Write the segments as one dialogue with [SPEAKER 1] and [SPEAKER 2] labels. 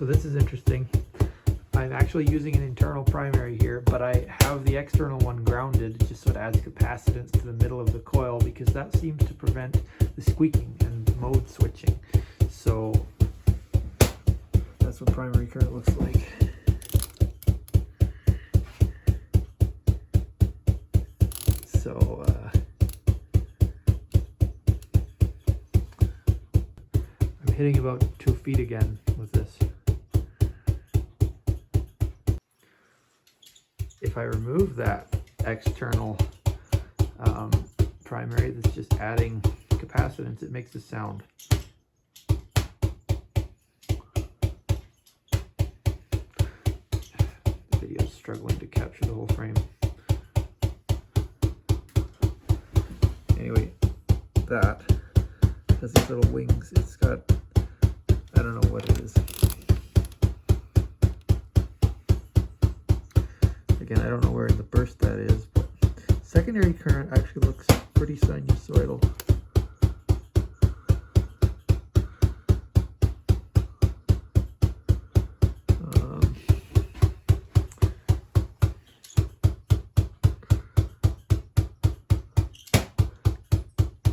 [SPEAKER 1] So this is interesting. I'm actually using an internal primary here, but I have the external one grounded just so it adds capacitance to the middle of the coil, because that seems to prevent the squeaking and mode switching. So that's what primary current looks like. So I'm hitting about 2 feet again with this. If I remove that external primary that's just adding capacitance, it makes a sound. The video is struggling to capture the whole frame. Anyway, that has these little wings. It's got, I don't know what it is. Again, I don't know where in the burst that is, but secondary current actually looks pretty sinusoidal.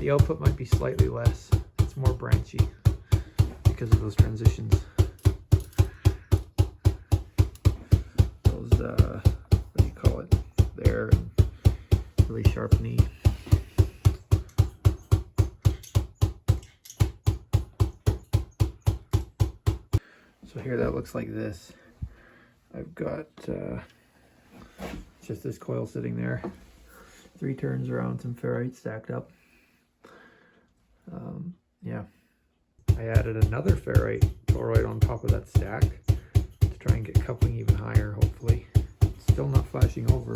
[SPEAKER 1] The output might be slightly less. It's more branchy because of those transitions. Those, what do you call it? There, and really sharp knee. So here that looks like this. I've got just this coil sitting there. 3 turns around, some ferrite stacked up. Yeah, I added another ferrite toroid on top of that stack to try and get coupling even higher, hopefully. It's still not flashing over.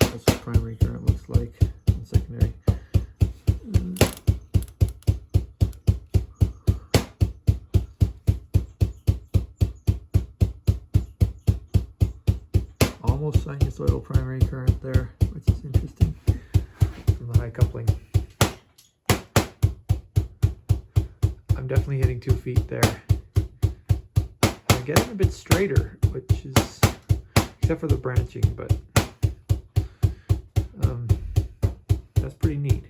[SPEAKER 1] That's what primary current looks like, and secondary. Almost sinusoidal primary current there, which is interesting from the high coupling. I'm definitely hitting 2 feet there. I'm getting a bit straighter, which is, except for the branching, but that's pretty neat.